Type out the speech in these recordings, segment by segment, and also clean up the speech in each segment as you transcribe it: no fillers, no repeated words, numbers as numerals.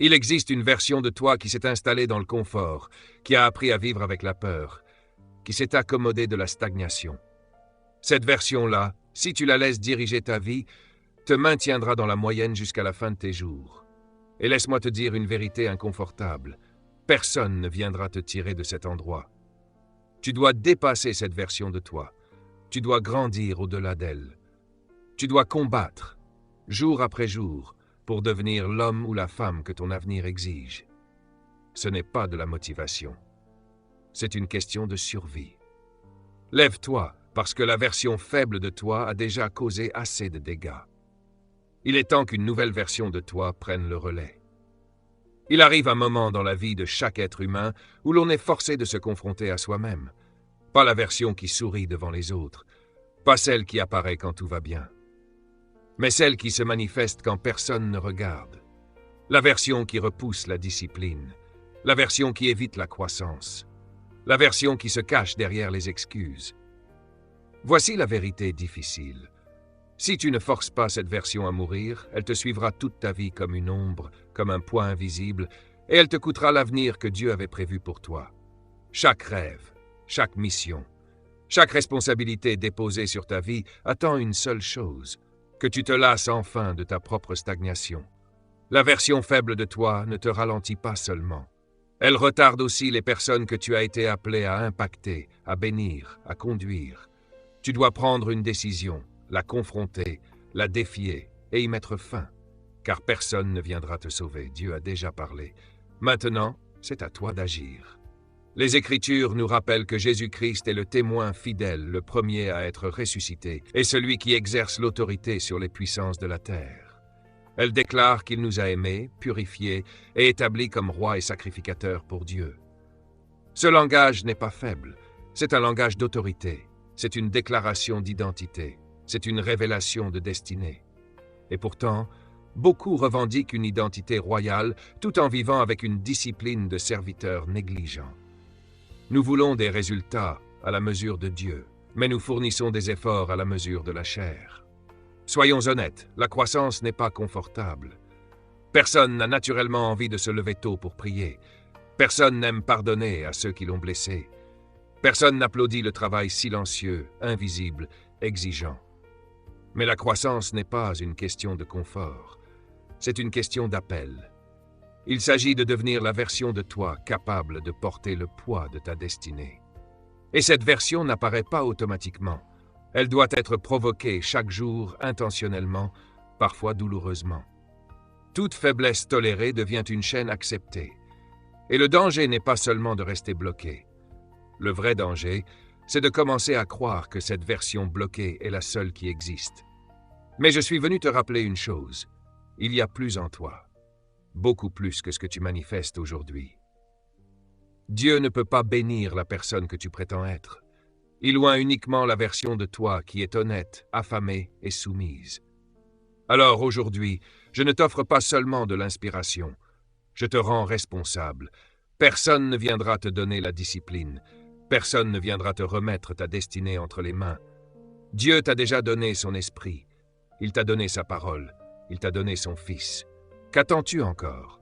Il existe une version de toi qui s'est installée dans le confort, qui a appris à vivre avec la peur, qui s'est accommodée de la stagnation. Cette version-là, si tu la laisses diriger ta vie, te maintiendra dans la moyenne jusqu'à la fin de tes jours. Et laisse-moi te dire une vérité inconfortable. Personne ne viendra te tirer de cet endroit. Tu dois dépasser cette version de toi. Tu dois grandir au-delà d'elle. Tu dois combattre, jour après jour, pour devenir l'homme ou la femme que ton avenir exige. Ce n'est pas de la motivation. C'est une question de survie. Lève-toi, parce que la version faible de toi a déjà causé assez de dégâts. Il est temps qu'une nouvelle version de toi prenne le relais. Il arrive un moment dans la vie de chaque être humain où l'on est forcé de se confronter à soi-même. Pas la version qui sourit devant les autres, pas celle qui apparaît quand tout va bien, mais celle qui se manifeste quand personne ne regarde. La version qui repousse la discipline, la version qui évite la croissance, la version qui se cache derrière les excuses. Voici la vérité difficile. Si tu ne forces pas cette version à mourir, elle te suivra toute ta vie comme une ombre, comme un poids invisible, et elle te coûtera l'avenir que Dieu avait prévu pour toi. Chaque rêve, chaque mission, chaque responsabilité déposée sur ta vie attend une seule chose, que tu te lasses enfin de ta propre stagnation. La version faible de toi ne te ralentit pas seulement. Elle retarde aussi les personnes que tu as été appelé à impacter, à bénir, à conduire. Tu dois prendre une décision, la confronter, la défier et y mettre fin, car personne ne viendra te sauver, Dieu a déjà parlé. Maintenant, c'est à toi d'agir. Les Écritures nous rappellent que Jésus-Christ est le témoin fidèle, le premier à être ressuscité, et celui qui exerce l'autorité sur les puissances de la terre. Elle déclare qu'il nous a aimés, purifiés et établis comme rois et sacrificateurs pour Dieu. Ce langage n'est pas faible, c'est un langage d'autorité, c'est une déclaration d'identité, c'est une révélation de destinée. Et pourtant, beaucoup revendiquent une identité royale tout en vivant avec une discipline de serviteurs négligents. Nous voulons des résultats à la mesure de Dieu, mais nous fournissons des efforts à la mesure de la chair. Soyons honnêtes, la croissance n'est pas confortable. Personne n'a naturellement envie de se lever tôt pour prier. Personne n'aime pardonner à ceux qui l'ont blessé. Personne n'applaudit le travail silencieux, invisible, exigeant. Mais la croissance n'est pas une question de confort. C'est une question d'appel. Il s'agit de devenir la version de toi capable de porter le poids de ta destinée. Et cette version n'apparaît pas automatiquement. Elle doit être provoquée chaque jour intentionnellement, parfois douloureusement. Toute faiblesse tolérée devient une chaîne acceptée. Et le danger n'est pas seulement de rester bloqué. Le vrai danger, c'est de commencer à croire que cette version bloquée est la seule qui existe. Mais je suis venu te rappeler une chose. Il y a plus en toi. Beaucoup plus que ce que tu manifestes aujourd'hui. Dieu ne peut pas bénir la personne que tu prétends être. Il loin uniquement la version de toi qui est honnête, affamée et soumise. Alors aujourd'hui, je ne t'offre pas seulement de l'inspiration. Je te rends responsable. Personne ne viendra te donner la discipline. Personne ne viendra te remettre ta destinée entre les mains. Dieu t'a déjà donné son esprit. Il t'a donné sa parole. Il t'a donné son Fils. Qu'attends-tu encore?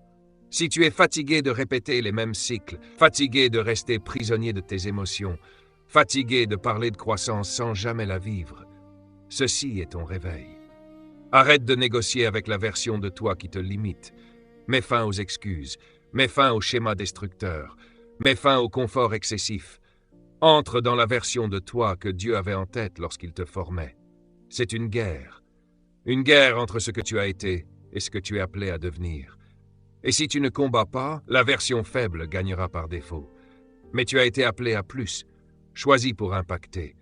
Si tu es fatigué de répéter les mêmes cycles, fatigué de rester prisonnier de tes émotions, fatigué de parler de croissance sans jamais la vivre, ceci est ton réveil. Arrête de négocier avec la version de toi qui te limite. Mets fin aux excuses, mets fin aux schémas destructeurs, mets fin au confort excessif. Entre dans la version de toi que Dieu avait en tête lorsqu'il te formait. C'est une guerre entre ce que tu as été et ce que tu es appelé à devenir. Et si tu ne combats pas, la version faible gagnera par défaut. Mais tu as été appelé à plus, choisi pour impacter,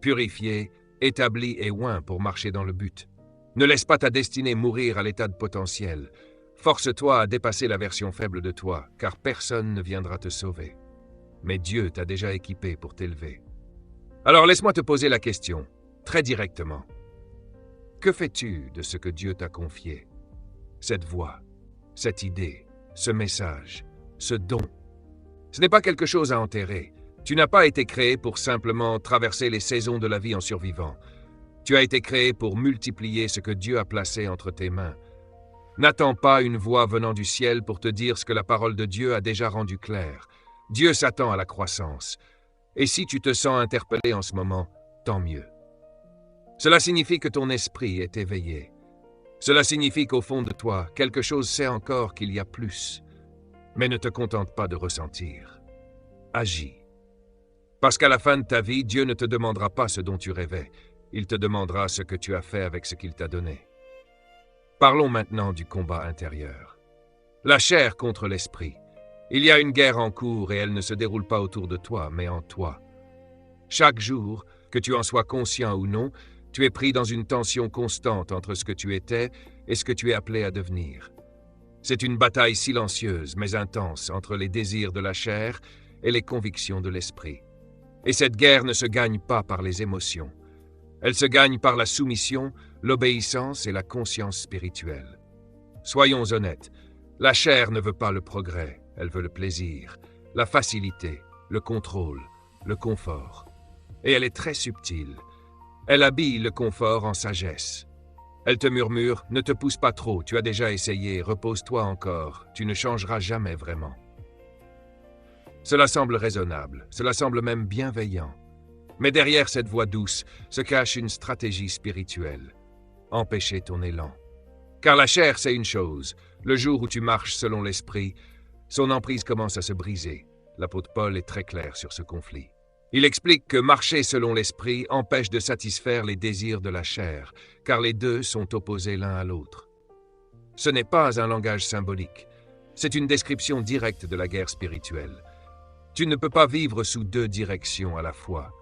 purifié, établi et oint pour marcher dans le but. Ne laisse pas ta destinée mourir à l'état de potentiel. Force-toi à dépasser la version faible de toi, car personne ne viendra te sauver. Mais Dieu t'a déjà équipé pour t'élever. Alors laisse-moi te poser la question, très directement. Que fais-tu de ce que Dieu t'a confié? Cette voix, cette idée, ce message, ce don. Ce n'est pas quelque chose à enterrer. Tu n'as pas été créé pour simplement traverser les saisons de la vie en survivant. Tu as été créé pour multiplier ce que Dieu a placé entre tes mains. N'attends pas une voix venant du ciel pour te dire ce que la parole de Dieu a déjà rendu clair. Dieu s'attend à la croissance. Et si tu te sens interpellé en ce moment, tant mieux. Cela signifie que ton esprit est éveillé. Cela signifie qu'au fond de toi, quelque chose sait encore qu'il y a plus. Mais ne te contente pas de ressentir. Agis. Parce qu'à la fin de ta vie, Dieu ne te demandera pas ce dont tu rêvais. Il te demandera ce que tu as fait avec ce qu'il t'a donné. Parlons maintenant du combat intérieur. La chair contre l'esprit. Il y a une guerre en cours et elle ne se déroule pas autour de toi, mais en toi. Chaque jour, que tu en sois conscient ou non, tu es pris dans une tension constante entre ce que tu étais et ce que tu es appelé à devenir. C'est une bataille silencieuse mais intense entre les désirs de la chair et les convictions de l'esprit. Et cette guerre ne se gagne pas par les émotions. Elle se gagne par la soumission, l'obéissance et la conscience spirituelle. Soyons honnêtes, la chair ne veut pas le progrès, elle veut le plaisir, la facilité, le contrôle, le confort. Et elle est très subtile. Elle habille le confort en sagesse. Elle te murmure « Ne te pousse pas trop, tu as déjà essayé, repose-toi encore, tu ne changeras jamais vraiment. » Cela semble raisonnable, cela semble même bienveillant. Mais derrière cette voix douce se cache une stratégie spirituelle. Empêcher ton élan. Car la chair, c'est une chose. Le jour où tu marches selon l'esprit, son emprise commence à se briser. L'apôtre Paul est très clair sur ce conflit. Il explique que marcher selon l'esprit empêche de satisfaire les désirs de la chair, car les deux sont opposés l'un à l'autre. Ce n'est pas un langage symbolique. C'est une description directe de la guerre spirituelle. Tu ne peux pas vivre sous deux directions à la fois.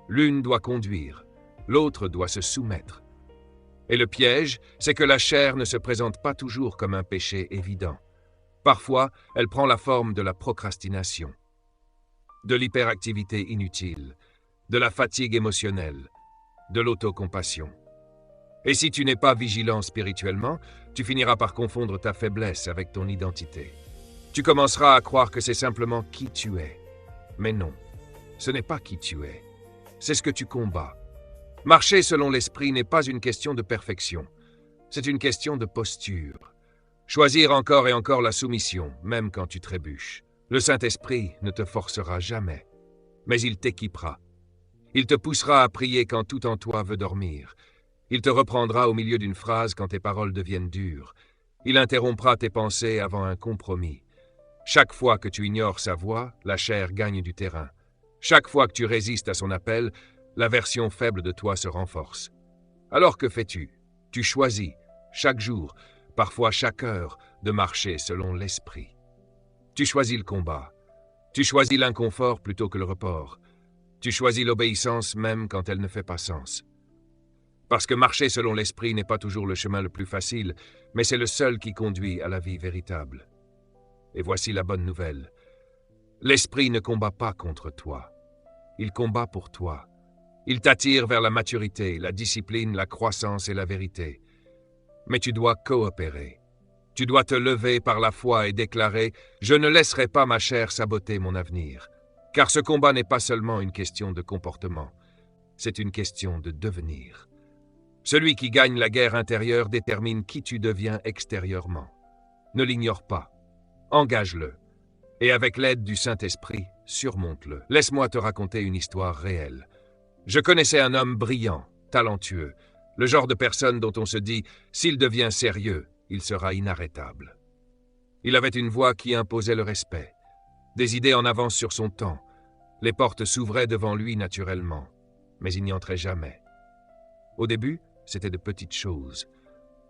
L'une doit conduire, l'autre doit se soumettre. Et le piège, c'est que la chair ne se présente pas toujours comme un péché évident. Parfois, elle prend la forme de la procrastination, de l'hyperactivité inutile, de la fatigue émotionnelle, de l'autocompassion. Et si tu n'es pas vigilant spirituellement, tu finiras par confondre ta faiblesse avec ton identité. Tu commenceras à croire que c'est simplement qui tu es. Mais non, ce n'est pas qui tu es. C'est ce que tu combats. Marcher selon l'esprit n'est pas une question de perfection. C'est une question de posture. Choisir encore et encore la soumission, même quand tu trébuches. Le Saint-Esprit ne te forcera jamais, mais il t'équipera. Il te poussera à prier quand tout en toi veut dormir. Il te reprendra au milieu d'une phrase quand tes paroles deviennent dures. Il interrompra tes pensées avant un compromis. Chaque fois que tu ignores sa voix, la chair gagne du terrain. Chaque fois que tu résistes à son appel, la version faible de toi se renforce. Alors que fais-tu? Tu choisis, chaque jour, parfois chaque heure, de marcher selon l'esprit. Tu choisis le combat. Tu choisis l'inconfort plutôt que le report. Tu choisis l'obéissance même quand elle ne fait pas sens. Parce que marcher selon l'esprit n'est pas toujours le chemin le plus facile, mais c'est le seul qui conduit à la vie véritable. Et voici la bonne nouvelle. L'esprit ne combat pas contre toi. Il combat pour toi. Il t'attire vers la maturité, la discipline, la croissance et la vérité. Mais tu dois coopérer. Tu dois te lever par la foi et déclarer « Je ne laisserai pas ma chair saboter mon avenir ». Car ce combat n'est pas seulement une question de comportement, c'est une question de devenir. Celui qui gagne la guerre intérieure détermine qui tu deviens extérieurement. Ne l'ignore pas. Engage-le. Et avec l'aide du Saint-Esprit, surmonte-le. Laisse-moi te raconter une histoire réelle. Je connaissais un homme brillant, talentueux, le genre de personne dont on se dit « s'il devient sérieux, il sera inarrêtable ». Il avait une voix qui imposait le respect, des idées en avance sur son temps. Les portes s'ouvraient devant lui naturellement, mais il n'y entrait jamais. Au début, c'était de petites choses.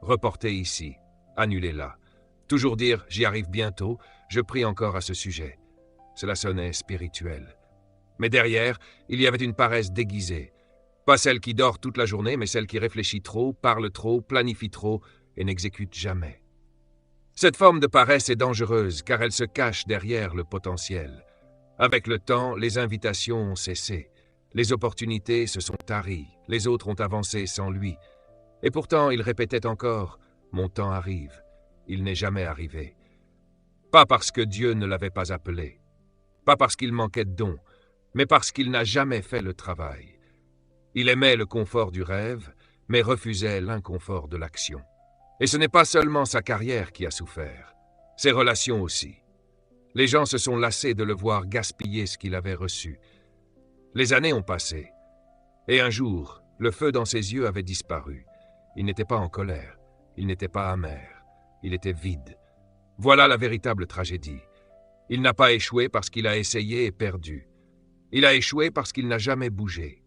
Reporter ici, annuler là. Toujours dire « j'y arrive bientôt, je prie encore à ce sujet ». Cela sonnait spirituel. Mais derrière, il y avait une paresse déguisée. Pas celle qui dort toute la journée, mais celle qui réfléchit trop, parle trop, planifie trop et n'exécute jamais. Cette forme de paresse est dangereuse car elle se cache derrière le potentiel. Avec le temps, les invitations ont cessé. Les opportunités se sont taries, les autres ont avancé sans lui. Et pourtant, il répétait encore « Mon temps arrive ». Il n'est jamais arrivé. Pas parce que Dieu ne l'avait pas appelé, pas parce qu'il manquait de dons, mais parce qu'il n'a jamais fait le travail. Il aimait le confort du rêve, mais refusait l'inconfort de l'action. Et ce n'est pas seulement sa carrière qui a souffert, ses relations aussi. Les gens se sont lassés de le voir gaspiller ce qu'il avait reçu. Les années ont passé, et un jour, le feu dans ses yeux avait disparu. Il n'était pas en colère, il n'était pas amer, il était vide. Voilà la véritable tragédie. Il n'a pas échoué parce qu'il a essayé et perdu. Il a échoué parce qu'il n'a jamais bougé.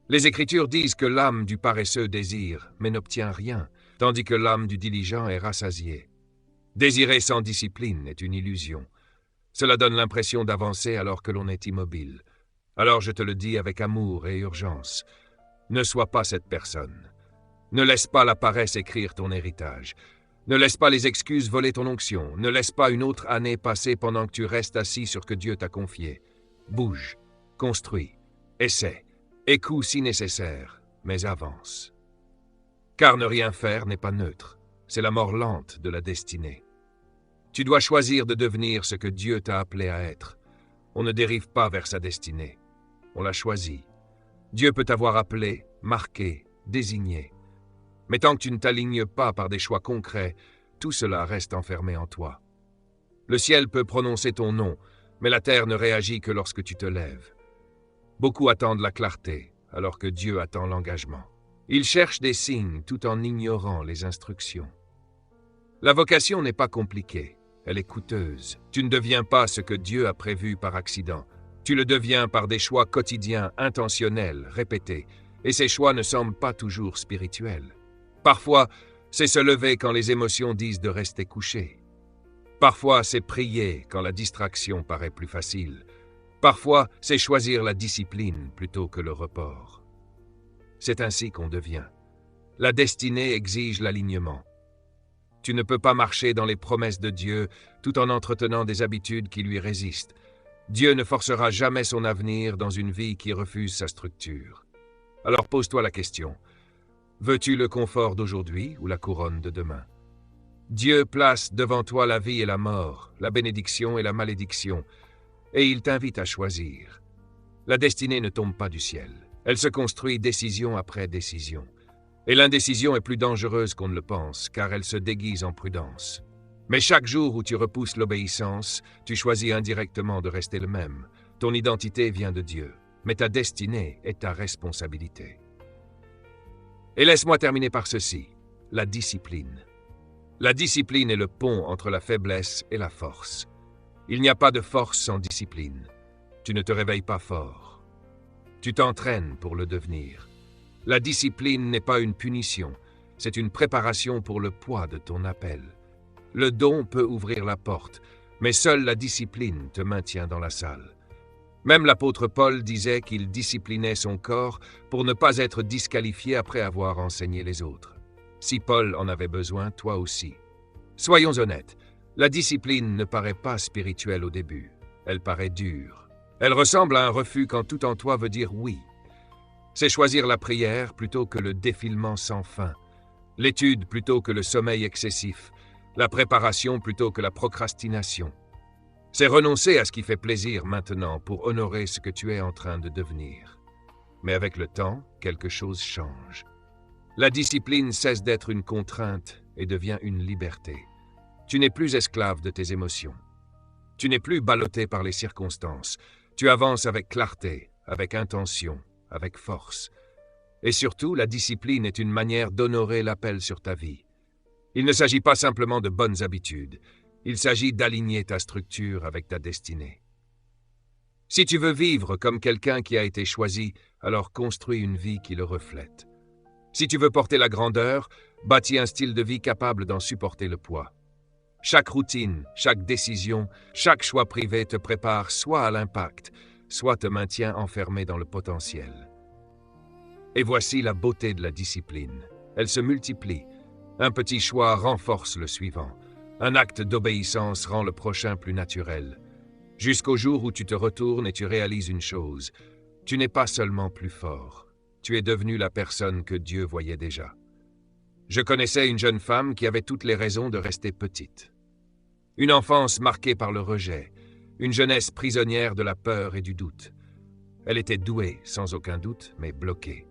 Les Écritures disent que l'âme du paresseux désire, mais n'obtient rien, tandis que l'âme du diligent est rassasiée. Désirer sans discipline est une illusion. Cela donne l'impression d'avancer alors que l'on est immobile. Alors je te le dis avec amour et urgence, ne sois pas cette personne. Ne laisse pas la paresse écrire ton héritage. Ne laisse pas les excuses voler ton onction. Ne laisse pas une autre année passer pendant que tu restes assis sur ce que Dieu t'a confié. Bouge, construis, essaie, écoute si nécessaire, mais avance. Car ne rien faire n'est pas neutre. C'est la mort lente de la destinée. Tu dois choisir de devenir ce que Dieu t'a appelé à être. On ne dérive pas vers sa destinée. On l'a choisi. Dieu peut t'avoir appelé, marqué, désigné. Mais tant que tu ne t'alignes pas par des choix concrets, tout cela reste enfermé en toi. Le ciel peut prononcer ton nom, mais la terre ne réagit que lorsque tu te lèves. Beaucoup attendent la clarté, alors que Dieu attend l'engagement. Ils cherchent des signes tout en ignorant les instructions. La vocation n'est pas compliquée, elle est coûteuse. Tu ne deviens pas ce que Dieu a prévu par accident. Tu le deviens par des choix quotidiens, intentionnels, répétés, et ces choix ne semblent pas toujours spirituels. Parfois, c'est se lever quand les émotions disent de rester couché. Parfois, c'est prier quand la distraction paraît plus facile. Parfois, c'est choisir la discipline plutôt que le report. C'est ainsi qu'on devient. La destinée exige l'alignement. Tu ne peux pas marcher dans les promesses de Dieu tout en entretenant des habitudes qui lui résistent. Dieu ne forcera jamais son avenir dans une vie qui refuse sa structure. Alors pose-toi la question. Veux-tu le confort d'aujourd'hui ou la couronne de demain? Dieu place devant toi la vie et la mort, la bénédiction et la malédiction, et il t'invite à choisir. La destinée ne tombe pas du ciel. Elle se construit décision après décision. Et l'indécision est plus dangereuse qu'on ne le pense, car elle se déguise en prudence. Mais chaque jour où tu repousses l'obéissance, tu choisis indirectement de rester le même. Ton identité vient de Dieu, mais ta destinée est ta responsabilité. Et laisse-moi terminer par ceci, la discipline. La discipline est le pont entre la faiblesse et la force. Il n'y a pas de force sans discipline. Tu ne te réveilles pas fort. Tu t'entraînes pour le devenir. La discipline n'est pas une punition, c'est une préparation pour le poids de ton appel. Le don peut ouvrir la porte, mais seule la discipline te maintient dans la salle. Même l'apôtre Paul disait qu'il disciplinait son corps pour ne pas être disqualifié après avoir enseigné les autres. Si Paul en avait besoin, toi aussi. Soyons honnêtes, la discipline ne paraît pas spirituelle au début. Elle paraît dure. Elle ressemble à un refus quand tout en toi veut dire oui. C'est choisir la prière plutôt que le défilement sans fin, l'étude plutôt que le sommeil excessif, la préparation plutôt que la procrastination. C'est renoncer à ce qui fait plaisir maintenant pour honorer ce que tu es en train de devenir. Mais avec le temps, quelque chose change. La discipline cesse d'être une contrainte et devient une liberté. Tu n'es plus esclave de tes émotions. Tu n'es plus ballotté par les circonstances. Tu avances avec clarté, avec intention, avec force. Et surtout, la discipline est une manière d'honorer l'appel sur ta vie. Il ne s'agit pas simplement de bonnes habitudes. Il s'agit d'aligner ta structure avec ta destinée. Si tu veux vivre comme quelqu'un qui a été choisi, alors construis une vie qui le reflète. Si tu veux porter la grandeur, bâtis un style de vie capable d'en supporter le poids. Chaque routine, chaque décision, chaque choix privé te prépare soit à l'impact, soit te maintient enfermé dans le potentiel. Et voici la beauté de la discipline. Elle se multiplie. Un petit choix renforce le suivant. Un acte d'obéissance rend le prochain plus naturel. Jusqu'au jour où tu te retournes et tu réalises une chose. Tu n'es pas seulement plus fort. Tu es devenu la personne que Dieu voyait déjà. Je connaissais une jeune femme qui avait toutes les raisons de rester petite. Une enfance marquée par le rejet, une jeunesse prisonnière de la peur et du doute. Elle était douée, sans aucun doute, mais bloquée.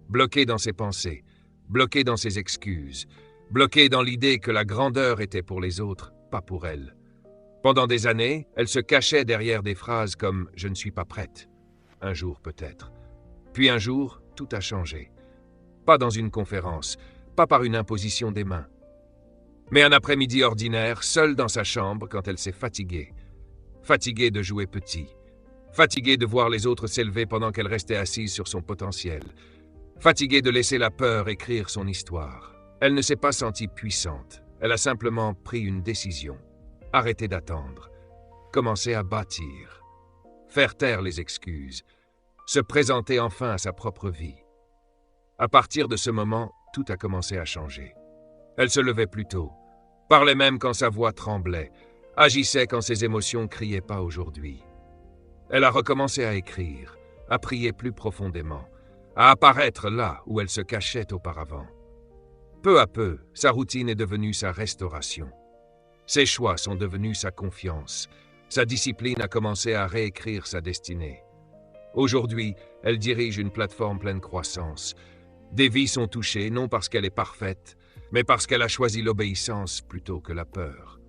Bloquée dans ses pensées, bloquée dans ses excuses, bloquée dans l'idée que la grandeur était pour les autres, pas pour elle. Pendant des années, elle se cachait derrière des phrases comme « je ne suis pas prête ». Un jour peut-être. Puis un jour, tout a changé. Pas dans une conférence, pas par une imposition des mains. Mais un après-midi ordinaire, seule dans sa chambre quand elle s'est fatiguée. Fatiguée de jouer petit. Fatiguée de voir les autres s'élever pendant qu'elle restait assise sur son potentiel. Fatiguée de laisser la peur écrire son histoire. Elle ne s'est pas sentie puissante. Elle a simplement pris une décision. Arrêter d'attendre. Commencer à bâtir. Faire taire les excuses. Se présenter enfin à sa propre vie. À partir de ce moment, tout a commencé à changer. Elle se levait plus tôt, parlait même quand sa voix tremblait, agissait quand ses émotions criaient pas aujourd'hui. Elle a recommencé à écrire, à prier plus profondément, à apparaître là où elle se cachait auparavant. Peu à peu, sa routine est devenue sa restauration. Ses choix sont devenus sa confiance. Sa discipline a commencé à réécrire sa destinée. Aujourd'hui, elle dirige une plateforme pleine croissance. Des vies sont touchées, non parce qu'elle est parfaite, mais parce qu'elle a choisi l'obéissance plutôt que la peur.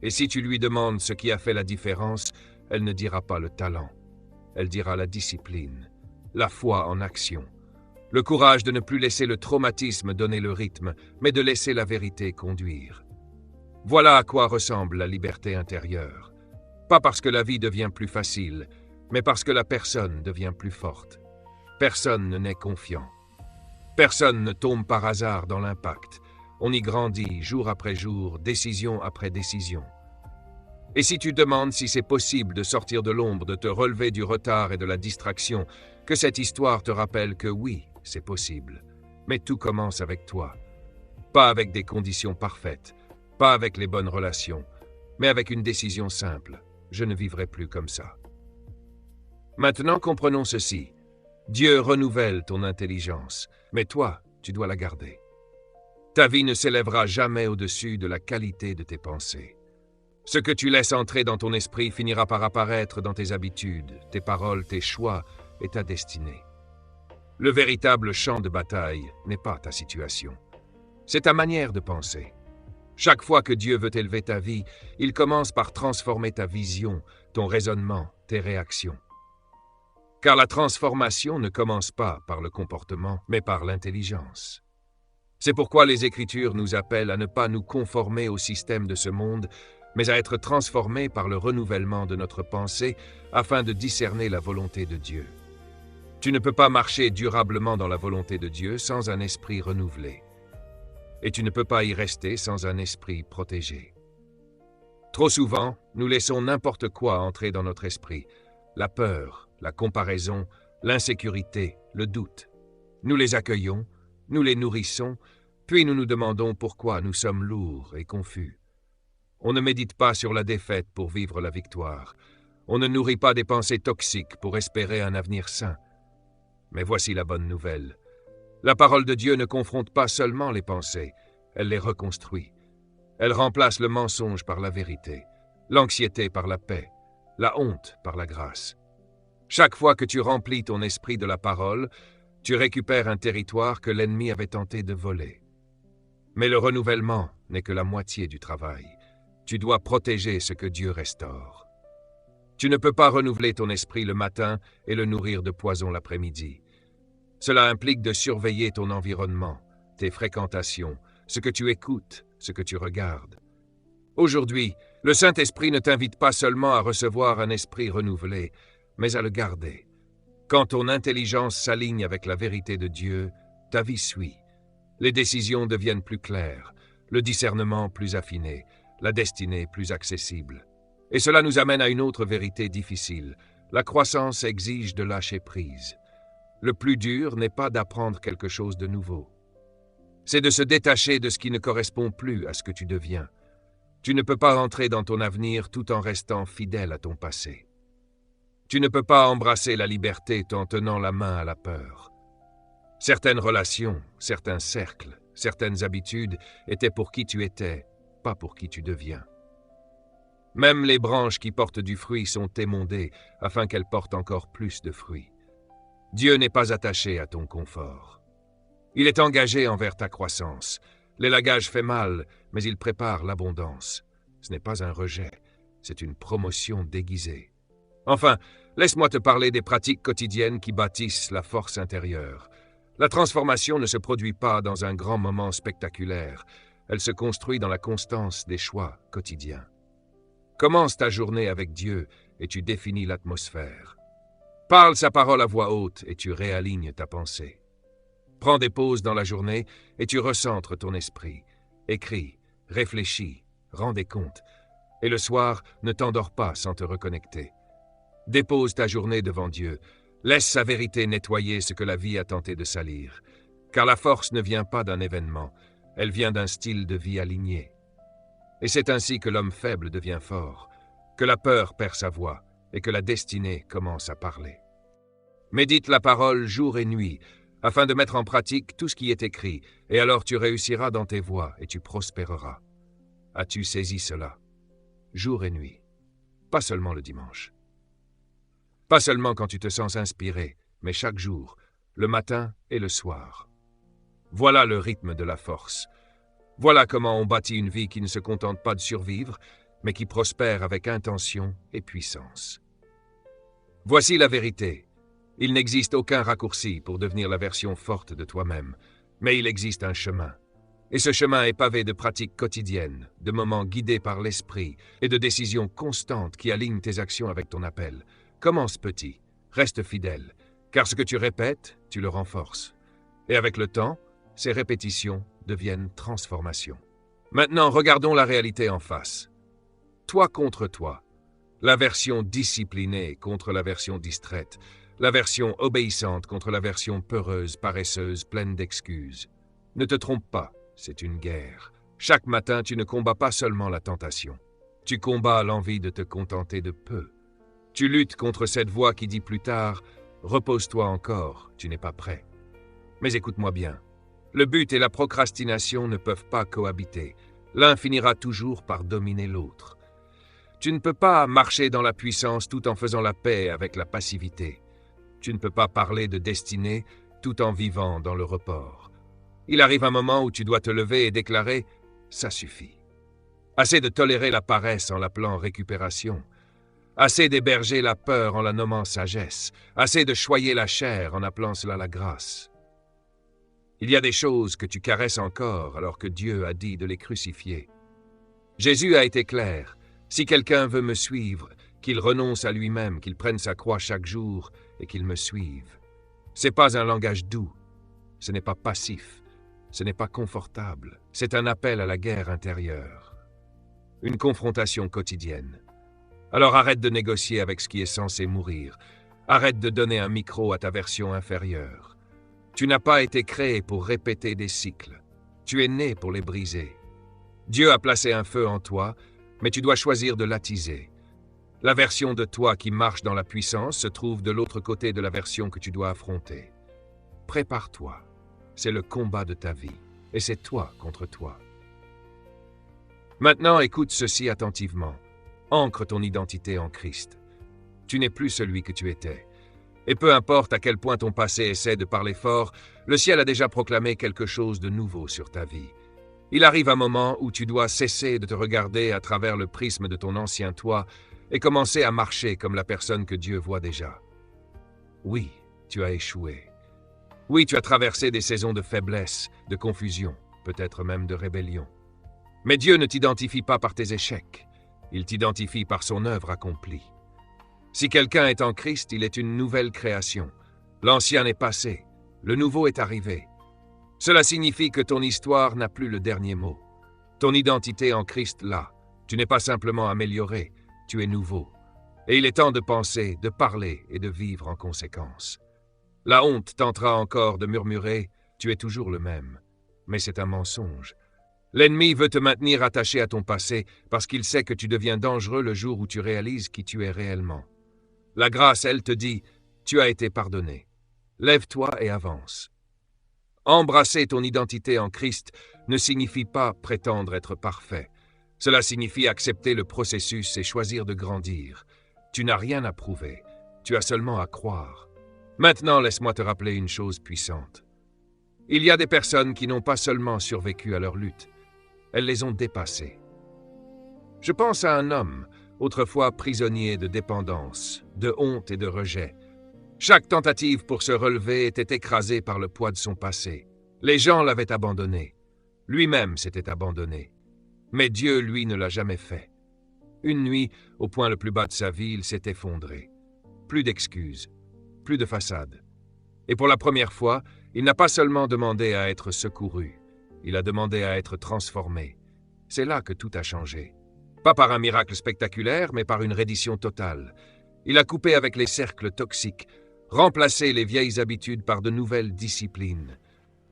Et si tu lui demandes ce qui a fait la différence, elle ne dira pas le talent. Elle dira la discipline, la foi en action, le courage de ne plus laisser le traumatisme donner le rythme, mais de laisser la vérité conduire. Voilà à quoi ressemble la liberté intérieure. Pas parce que la vie devient plus facile, mais parce que la personne devient plus forte. Personne ne naît confiant. Personne ne tombe par hasard dans l'impact. On y grandit jour après jour, décision après décision. Et si tu demandes si c'est possible de sortir de l'ombre, de te relever du retard et de la distraction, que cette histoire te rappelle que oui, c'est possible. Mais tout commence avec toi. Pas avec des conditions parfaites, pas avec les bonnes relations, mais avec une décision simple. Je ne vivrai plus comme ça. Maintenant, comprenons ceci. Dieu renouvelle ton intelligence, mais toi, tu dois la garder. Ta vie ne s'élèvera jamais au-dessus de la qualité de tes pensées. Ce que tu laisses entrer dans ton esprit finira par apparaître dans tes habitudes, tes paroles, tes choix et ta destinée. Le véritable champ de bataille n'est pas ta situation. C'est ta manière de penser. Chaque fois que Dieu veut élever ta vie, il commence par transformer ta vision, ton raisonnement, tes réactions. Car la transformation ne commence pas par le comportement, mais par l'intelligence. C'est pourquoi les Écritures nous appellent à ne pas nous conformer au système de ce monde, mais à être transformés par le renouvellement de notre pensée afin de discerner la volonté de Dieu. Tu ne peux pas marcher durablement dans la volonté de Dieu sans un esprit renouvelé. Et tu ne peux pas y rester sans un esprit protégé. Trop souvent, nous laissons n'importe quoi entrer dans notre esprit. La peur, la comparaison, l'insécurité, le doute. Nous les accueillons, nous les nourrissons, puis nous nous demandons pourquoi nous sommes lourds et confus. On ne médite pas sur la défaite pour vivre la victoire. On ne nourrit pas des pensées toxiques pour espérer un avenir sain. Mais voici la bonne nouvelle. La parole de Dieu ne confronte pas seulement les pensées, elle les reconstruit. Elle remplace le mensonge par la vérité, l'anxiété par la paix, la honte par la grâce. Chaque fois que tu remplis ton esprit de la parole, tu récupères un territoire que l'ennemi avait tenté de voler. Mais le renouvellement n'est que la moitié du travail. Tu dois protéger ce que Dieu restaure. Tu ne peux pas renouveler ton esprit le matin et le nourrir de poison l'après-midi. Cela implique de surveiller ton environnement, tes fréquentations, ce que tu écoutes, ce que tu regardes. Aujourd'hui, le Saint-Esprit ne t'invite pas seulement à recevoir un esprit renouvelé, mais à le garder. Quand ton intelligence s'aligne avec la vérité de Dieu, ta vie suit. Les décisions deviennent plus claires, le discernement plus affiné, la destinée plus accessible. Et cela nous amène à une autre vérité difficile. La croissance exige de lâcher prise. Le plus dur n'est pas d'apprendre quelque chose de nouveau. C'est de se détacher de ce qui ne correspond plus à ce que tu deviens. Tu ne peux pas entrer dans ton avenir tout en restant fidèle à ton passé. Tu ne peux pas embrasser la liberté en tenant la main à la peur. Certaines relations, certains cercles, certaines habitudes étaient pour qui tu étais, pas pour qui tu deviens. Même les branches qui portent du fruit sont émondées afin qu'elles portent encore plus de fruits. Dieu n'est pas attaché à ton confort. Il est engagé envers ta croissance. L'élagage fait mal, mais il prépare l'abondance. Ce n'est pas un rejet, c'est une promotion déguisée. Enfin, laisse-moi te parler des pratiques quotidiennes qui bâtissent la force intérieure. La transformation ne se produit pas dans un grand moment spectaculaire, elle se construit dans la constance des choix quotidiens. Commence ta journée avec Dieu et tu définis l'atmosphère. Parle sa parole à voix haute et tu réalignes ta pensée. Prends des pauses dans la journée et tu recentres ton esprit. Écris, réfléchis, rends des comptes. Et le soir, ne t'endors pas sans te reconnecter. Dépose ta journée devant Dieu. Laisse sa vérité nettoyer ce que la vie a tenté de salir. Car la force ne vient pas d'un événement, elle vient d'un style de vie aligné. Et c'est ainsi que l'homme faible devient fort, que la peur perd sa voix et que la destinée commence à parler. Médite la parole jour et nuit, afin de mettre en pratique tout ce qui est écrit, et alors tu réussiras dans tes voies et tu prospéreras. As-tu saisi cela? Jour et nuit, pas seulement le dimanche. Pas seulement quand tu te sens inspiré, mais chaque jour, le matin et le soir. Voilà le rythme de la force. Voilà comment on bâtit une vie qui ne se contente pas de survivre, mais qui prospère avec intention et puissance. Voici la vérité. Il n'existe aucun raccourci pour devenir la version forte de toi-même, mais il existe un chemin. Et ce chemin est pavé de pratiques quotidiennes, de moments guidés par l'esprit et de décisions constantes qui alignent tes actions avec ton appel. Commence petit, reste fidèle, car ce que tu répètes, tu le renforces. Et avec le temps, ces répétitions deviennent transformations. Maintenant, regardons la réalité en face. Toi contre toi, la version disciplinée contre la version distraite, la version obéissante contre la version peureuse, paresseuse, pleine d'excuses. Ne te trompe pas, c'est une guerre. Chaque matin, tu ne combats pas seulement la tentation. Tu combats l'envie de te contenter de peu. Tu luttes contre cette voix qui dit plus tard « Repose-toi encore, tu n'es pas prêt ». Mais écoute-moi bien. Le but et la procrastination ne peuvent pas cohabiter. L'un finira toujours par dominer l'autre. Tu ne peux pas marcher dans la puissance tout en faisant la paix avec la passivité. Tu ne peux pas parler de destinée tout en vivant dans le report. Il arrive un moment où tu dois te lever et déclarer « ça suffit ». Assez de tolérer la paresse en l'appelant récupération. Assez d'héberger la peur en la nommant sagesse. Assez de choyer la chair en appelant cela la grâce. Il y a des choses que tu caresses encore alors que Dieu a dit de les crucifier. Jésus a été clair. Si quelqu'un veut me suivre, qu'il renonce à lui-même, qu'il prenne sa croix chaque jour et qu'il me suive. Ce n'est pas un langage doux. Ce n'est pas passif. Ce n'est pas confortable. C'est un appel à la guerre intérieure. Une confrontation quotidienne. Alors arrête de négocier avec ce qui est censé mourir. Arrête de donner un micro à ta version inférieure. Tu n'as pas été créé pour répéter des cycles. Tu es né pour les briser. Dieu a placé un feu en toi, mais tu dois choisir de l'attiser. La version de toi qui marche dans la puissance se trouve de l'autre côté de la version que tu dois affronter. Prépare-toi. C'est le combat de ta vie, et c'est toi contre toi. Maintenant, écoute ceci attentivement. Ancre ton identité en Christ. Tu n'es plus celui que tu étais. Et peu importe à quel point ton passé essaie de parler fort, le ciel a déjà proclamé quelque chose de nouveau sur ta vie. Il arrive un moment où tu dois cesser de te regarder à travers le prisme de ton ancien toi et commencer à marcher comme la personne que Dieu voit déjà. Oui, tu as échoué. Oui, tu as traversé des saisons de faiblesse, de confusion, peut-être même de rébellion. Mais Dieu ne t'identifie pas par tes échecs. Il t'identifie par son œuvre accomplie. Si quelqu'un est en Christ, il est une nouvelle création. L'ancien est passé, le nouveau est arrivé. Cela signifie que ton histoire n'a plus le dernier mot. Ton identité en Christ l'a. Tu n'es pas simplement amélioré, tu es nouveau. Et il est temps de penser, de parler et de vivre en conséquence. La honte tentera encore de murmurer « tu es toujours le même ». Mais c'est un mensonge. L'ennemi veut te maintenir attaché à ton passé parce qu'il sait que tu deviens dangereux le jour où tu réalises qui tu es réellement. La grâce, elle, te dit « tu as été pardonné ». Lève-toi et avance. Embrasser ton identité en Christ ne signifie pas prétendre être parfait. Cela signifie accepter le processus et choisir de grandir. Tu n'as rien à prouver, tu as seulement à croire. Maintenant, laisse-moi te rappeler une chose puissante. Il y a des personnes qui n'ont pas seulement survécu à leur lutte, elles les ont dépassées. Je pense à un homme, autrefois prisonnier de dépendance, de honte et de rejet. Chaque tentative pour se relever était écrasée par le poids de son passé. Les gens l'avaient abandonné. Lui-même s'était abandonné. Mais Dieu, lui, ne l'a jamais fait. Une nuit, au point le plus bas de sa vie, il s'est effondré. Plus d'excuses, plus de façade. Et pour la première fois, il n'a pas seulement demandé à être secouru, il a demandé à être transformé. C'est là que tout a changé. Pas par un miracle spectaculaire, mais par une reddition totale. Il a coupé avec les cercles toxiques, remplacé les vieilles habitudes par de nouvelles disciplines,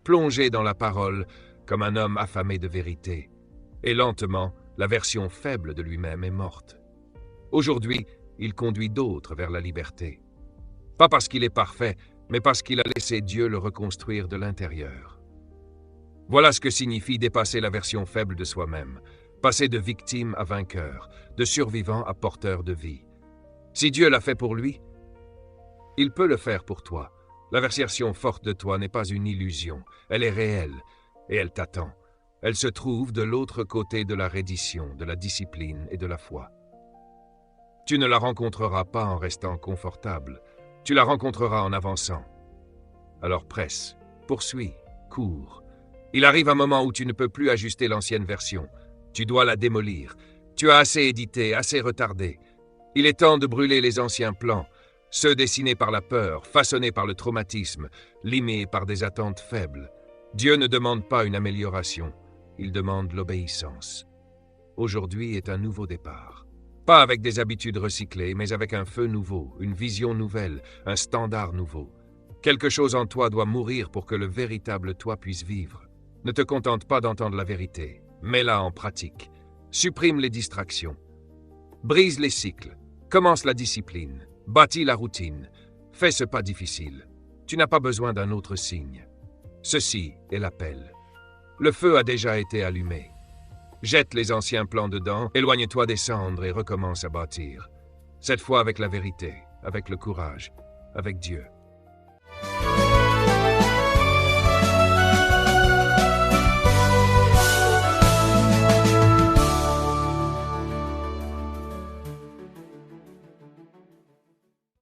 plongé dans la parole comme un homme affamé de vérité. Et lentement, la version faible de lui-même est morte. Aujourd'hui, il conduit d'autres vers la liberté. Pas parce qu'il est parfait, mais parce qu'il a laissé Dieu le reconstruire de l'intérieur. Voilà ce que signifie dépasser la version faible de soi-même, passer de victime à vainqueur, de survivant à porteur de vie. Si Dieu l'a fait pour lui, il peut le faire pour toi. La version forte de toi n'est pas une illusion, elle est réelle, et elle t'attend. Elle se trouve de l'autre côté de la reddition, de la discipline et de la foi. Tu ne la rencontreras pas en restant confortable, tu la rencontreras en avançant. Alors presse, poursuis, cours. Il arrive un moment où tu ne peux plus ajuster l'ancienne version. Tu dois la démolir. Tu as assez édité, assez retardé. Il est temps de brûler les anciens plans, ceux dessinés par la peur, façonnés par le traumatisme, limés par des attentes faibles. Dieu ne demande pas une amélioration, il demande l'obéissance. Aujourd'hui est un nouveau départ. Pas avec des habitudes recyclées, mais avec un feu nouveau, une vision nouvelle, un standard nouveau. Quelque chose en toi doit mourir pour que le véritable toi puisse vivre. Ne te contente pas d'entendre la vérité, mets-la en pratique. Supprime les distractions. Brise les cycles. Commence la discipline. Bâtis la routine. Fais ce pas difficile. Tu n'as pas besoin d'un autre signe. Ceci est l'appel. Le feu a déjà été allumé. Jette les anciens plans dedans, éloigne-toi des cendres et recommence à bâtir. Cette fois avec la vérité, avec le courage, avec Dieu.